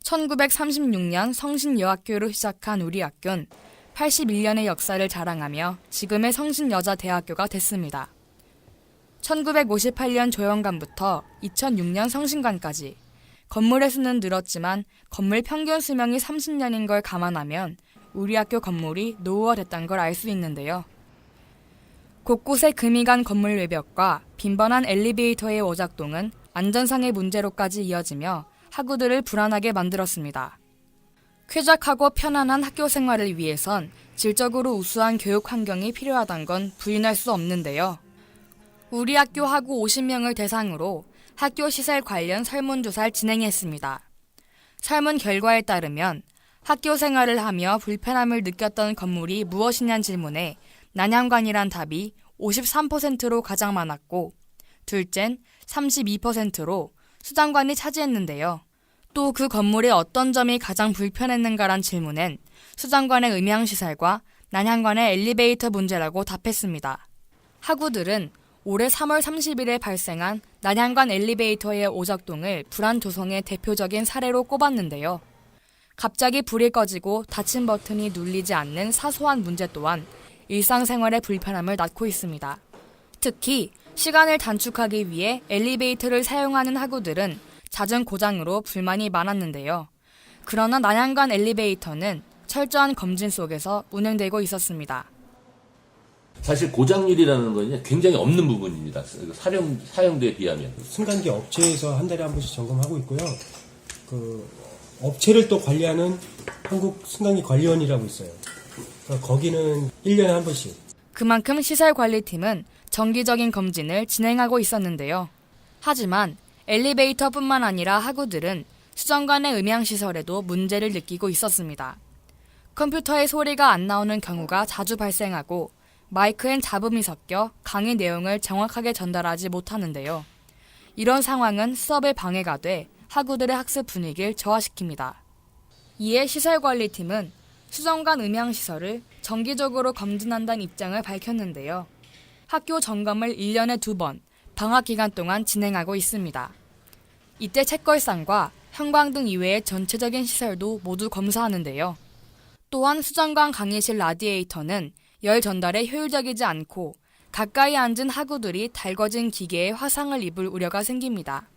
1936년 성신여학교로 시작한 우리 학교는 81년의 역사를 자랑하며 지금의 성신여자대학교가 됐습니다. 1958년 조형관부터 2006년 성신관까지 건물의 수는 늘었지만 건물 평균 수명이 30년인 걸 감안하면 우리 학교 건물이 노후화됐다는 걸 알 수 있는데요. 곳곳에 금이 간 건물 외벽과 빈번한 엘리베이터의 오작동은 안전상의 문제로까지 이어지며 학우들을 불안하게 만들었습니다. 쾌적하고 편안한 학교 생활을 위해선 질적으로 우수한 교육 환경이 필요하다는 건 부인할 수 없는데요. 우리 학교 학우 50명을 대상으로 학교 시설 관련 설문조사를 진행했습니다. 설문 결과에 따르면 학교 생활을 하며 불편함을 느꼈던 건물이 무엇이냐는 질문에 난양관이란 답이 53%로 가장 많았고 둘째는 32%로 수장관이 차지했는데요. 또 그 건물의 어떤 점이 가장 불편했는가란 질문엔 수장관의 음향시설과 난양관의 엘리베이터 문제라고 답했습니다. 학우들은 올해 3월 30일에 발생한 난양관 엘리베이터의 오작동을 불안 조성의 대표적인 사례로 꼽았는데요. 갑자기 불이 꺼지고 닫힌 버튼이 눌리지 않는 사소한 문제 또한 일상생활의 불편함을 낳고 있습니다. 특히 시간을 단축하기 위해 엘리베이터를 사용하는 학우들은 잦은 고장으로 불만이 많았는데요. 그러나 난양관 엘리베이터는 철저한 검진 속에서 운행되고 있었습니다. 사실 고장률이라는 건 굉장히 없는 부분입니다. 사용도에 비하면. 승강기 업체에서 한 달에 한 번씩 점검하고 있고요. 그 업체를 또 관리하는 한국 승강기 관리원이라고 있어요. 거기는 1년에 한 번씩. 그만큼 시설관리팀은 정기적인 검진을 진행하고 있었는데요. 하지만 엘리베이터뿐만 아니라 학우들은 수정관의 음향시설에도 문제를 느끼고 있었습니다. 컴퓨터에 소리가 안 나오는 경우가 자주 발생하고 마이크엔 잡음이 섞여 강의 내용을 정확하게 전달하지 못하는데요. 이런 상황은 수업에 방해가 돼 학우들의 학습 분위기를 저하시킵니다. 이에 시설관리팀은 수정관 음향시설을 정기적으로 검진한다는 입장을 밝혔는데요. 학교 점검을 1년에 2번, 방학 기간 동안 진행하고 있습니다. 이때 책걸상과 형광등 이외의 전체적인 시설도 모두 검사하는데요. 또한 수정관 강의실 라디에이터는 열 전달에 효율적이지 않고 가까이 앉은 학우들이 달궈진 기계에 화상을 입을 우려가 생깁니다.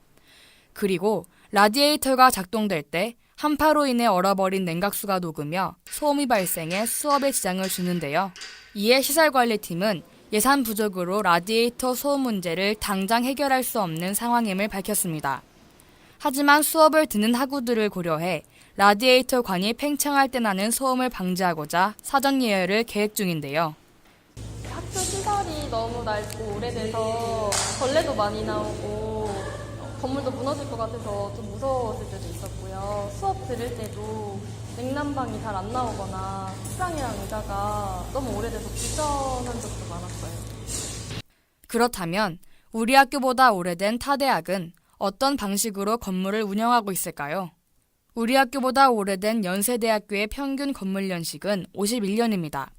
그리고 라디에이터가 작동될 때 한파로 인해 얼어버린 냉각수가 녹으며 소음이 발생해 수업에 지장을 주는데요. 이에 시설관리팀은 예산 부족으로 라디에이터 소음 문제를 당장 해결할 수 없는 상황임을 밝혔습니다. 하지만 수업을 듣는 학우들을 고려해 라디에이터 관이 팽창할 때 나는 소음을 방지하고자 사전 예열을 계획 중인데요. 학교 시설이 너무 낡고 오래돼서 벌레도 많이 나오고 건물도 무너질 것 같아서 좀 무서웠을 때도 있었고요. 수업 들을 때도 냉난방이 잘 안 나오거나 책상이랑 의자가 너무 오래돼서 불편한 적도 많았어요. 그렇다면 우리 학교보다 오래된 타 대학은 어떤 방식으로 건물을 운영하고 있을까요? 우리 학교보다 오래된 연세대학교의 평균 건물 연식은 51년입니다.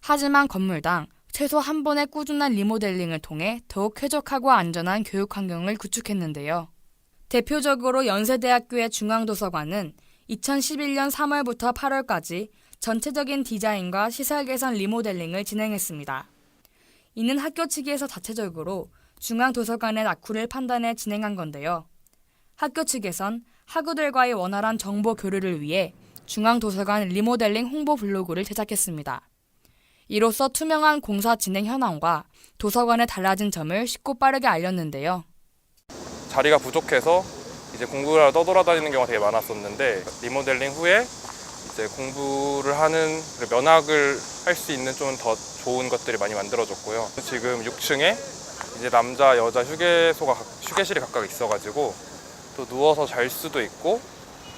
하지만 건물당 최소 한 번의 꾸준한 리모델링을 통해 더욱 쾌적하고 안전한 교육 환경을 구축했는데요. 대표적으로 연세대학교의 중앙도서관은 2011년 3월부터 8월까지 전체적인 디자인과 시설 개선 리모델링을 진행했습니다. 이는 학교 측에서 자체적으로 중앙도서관의 낙후를 판단해 진행한 건데요. 학교 측에선 학우들과의 원활한 정보 교류를 위해 중앙도서관 리모델링 홍보 블로그를 제작했습니다. 이로써 투명한 공사 진행 현황과 도서관의 달라진 점을 쉽고 빠르게 알렸는데요. 자리가 부족해서 이제 공부를 하러 떠돌아다니는 경우가 되게 많았었는데 리모델링 후에 이제 공부를 하는 면학을 할 수 있는 좀 더 좋은 것들이 많이 만들어졌고요. 지금 6층에 이제 남자, 여자 휴게실이 각각 있어가지고 또 누워서 잘 수도 있고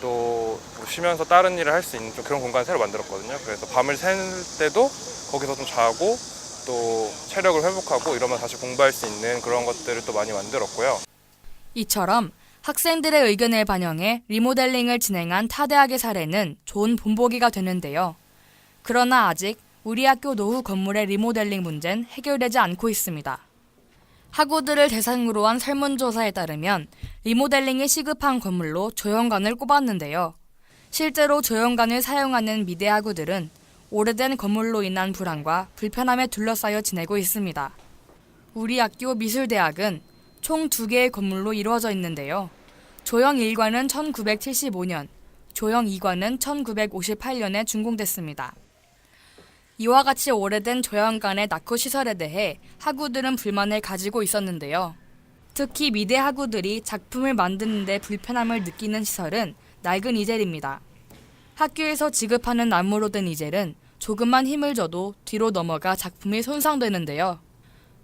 또 쉬면서 다른 일을 할 수 있는 좀 그런 공간을 새로 만들었거든요. 그래서 밤을 샌 때도 거기서 좀 자고 또 체력을 회복하고 이러면 다시 공부할 수 있는 그런 것들을 또 많이 만들었고요. 이처럼 학생들의 의견을 반영해 리모델링을 진행한 타 대학의 사례는 좋은 본보기가 되는데요. 그러나 아직 우리 학교 노후 건물의 리모델링 문제는 해결되지 않고 있습니다. 학우들을 대상으로 한 설문조사에 따르면 리모델링이 시급한 건물로 조형관을 꼽았는데요. 실제로 조연관을 사용하는 미대 학우들은 오래된 건물로 인한 불안과 불편함에 둘러싸여 지내고 있습니다. 우리 학교 미술대학은 총 2개의 건물로 이루어져 있는데요. 조형 1관은 1975년, 조형 2관은 1958년에 준공됐습니다. 이와 같이 오래된 조형관의 낙후 시설에 대해 학우들은 불만을 가지고 있었는데요. 특히 미대 학우들이 작품을 만드는 데 불편함을 느끼는 시설은 낡은 이젤입니다. 학교에서 지급하는 나무로 된 이젤은 조금만 힘을 줘도 뒤로 넘어가 작품이 손상되는데요.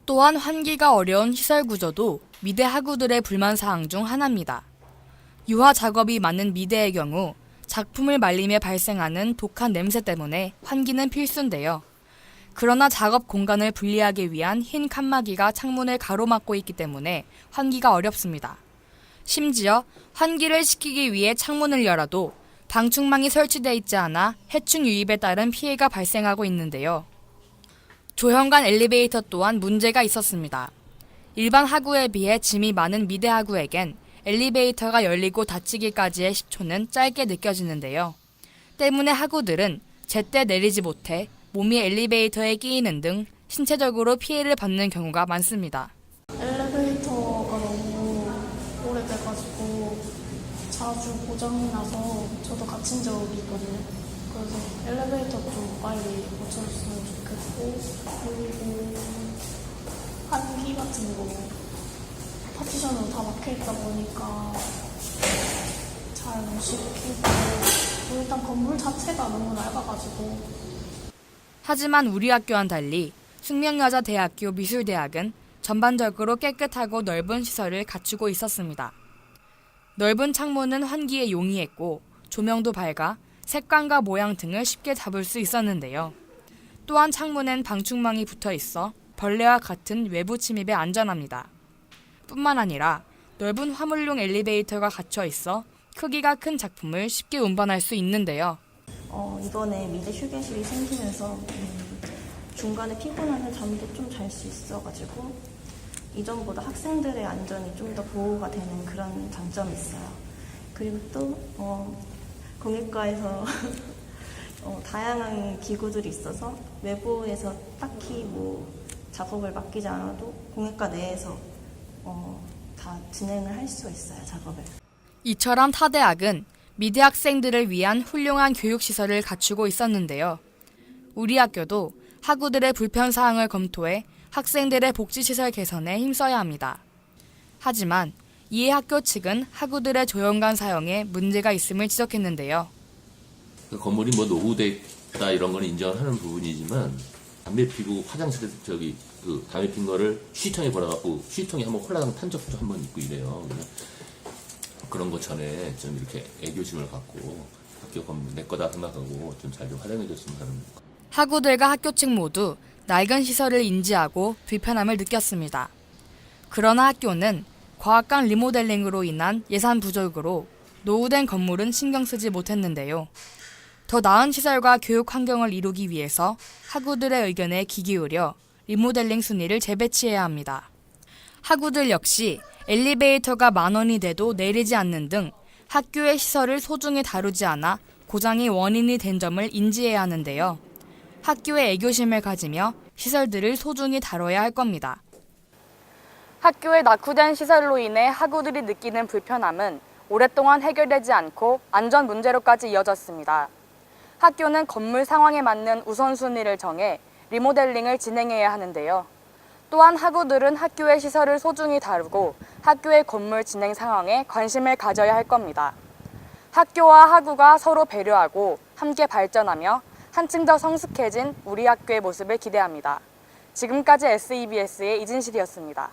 또한 환기가 어려운 시설 구조도 미대 학우들의 불만사항 중 하나입니다. 유화 작업이 많은 미대의 경우 작품을 말리며 발생하는 독한 냄새 때문에 환기는 필수인데요. 그러나 작업 공간을 분리하기 위한 흰 칸막이가 창문을 가로막고 있기 때문에 환기가 어렵습니다. 심지어 환기를 시키기 위해 창문을 열어도 방충망이 설치되어 있지 않아 해충 유입에 따른 피해가 발생하고 있는데요. 조형관 엘리베이터 또한 문제가 있었습니다. 일반 학우에 비해 짐이 많은 미대 학우에겐 엘리베이터가 열리고 닫히기까지의 10초는 짧게 느껴지는데요. 때문에 학우들은 제때 내리지 못해 몸이 엘리베이터에 끼이는 등 신체적으로 피해를 받는 경우가 많습니다. 엘리베이터가 너무 오래돼가지고 자주 고장이 나서 저도 갇힌 적이 있거든요. 그래서 엘리베이터 좀 빨리 고쳐줬으면 좋겠고, 그리고 환기 같은 거 파티션으로 다 막혀있다 보니까 잘 못 시키고, 일단 건물 자체가 너무 낡아가지고. 하지만 우리 학교와는 달리 숙명여자대학교 미술대학은 전반적으로 깨끗하고 넓은 시설을 갖추고 있었습니다. 넓은 창문은 환기에 용이했고 조명도 밝아 색감과 모양 등을 쉽게 잡을 수 있었는데요. 또한 창문엔 방충망이 붙어 있어 벌레와 같은 외부 침입에 안전합니다. 뿐만 아니라 넓은 화물용 엘리베이터가 갖춰 있어 크기가 큰 작품을 쉽게 운반할 수 있는데요. 이번에 미대 휴게실이 생기면서 중간에 피곤하면 잠도 좀 잘 수 있어가지고 이전보다 학생들의 안전이 좀 더 보호가 되는 그런 장점이 있어요. 그리고 또 공예과에서 다양한 기구들이 있어서 외부에서 딱히 작업을 맡기지 않아도 공예과 내에서 다 진행을 할 수 있어요, 작업을. 이처럼 타 대학은 미대 학생들을 위한 훌륭한 교육시설을 갖추고 있었는데요. 우리 학교도 학우들의 불편사항을 검토해 학생들의 복지시설 개선에 힘써야 합니다. 하지만 이에 학교 측은 학우들의 조형관 사용에 문제가 있음을 지적했는데요. 그 건물이 노후됐다 이런 거는 인정하는 부분이지만 담배 피고 화장실에서 담배 핀 거를 휴지통에 버려갖고 휴지통에 한번 홀라당 탄 적도 한번 있고 이래요. 그런 것 전에 좀 이렇게 애교심을 갖고 학교 건물 내 거다 생각하고 좀 잘 좀 활용해줬으면 하는. 학우들과 학교 측 모두 낡은 시설을 인지하고 불편함을 느꼈습니다. 그러나 학교는 과학관 리모델링으로 인한 예산 부족으로 노후된 건물은 신경 쓰지 못했는데요. 더 나은 시설과 교육 환경을 이루기 위해서 학우들의 의견에 귀 기울여 리모델링 순위를 재배치해야 합니다. 학우들 역시 엘리베이터가 10,000원이 돼도 내리지 않는 등 학교의 시설을 소중히 다루지 않아 고장이 원인이 된 점을 인지해야 하는데요. 학교에 애교심을 가지며 시설들을 소중히 다뤄야 할 겁니다. 학교의 낙후된 시설로 인해 학우들이 느끼는 불편함은 오랫동안 해결되지 않고 안전 문제로까지 이어졌습니다. 학교는 건물 상황에 맞는 우선순위를 정해 리모델링을 진행해야 하는데요. 또한 학우들은 학교의 시설을 소중히 다루고 학교의 건물 진행 상황에 관심을 가져야 할 겁니다. 학교와 학우가 서로 배려하고 함께 발전하며 한층 더 성숙해진 우리 학교의 모습을 기대합니다. 지금까지 SEBS의 이진실이었습니다.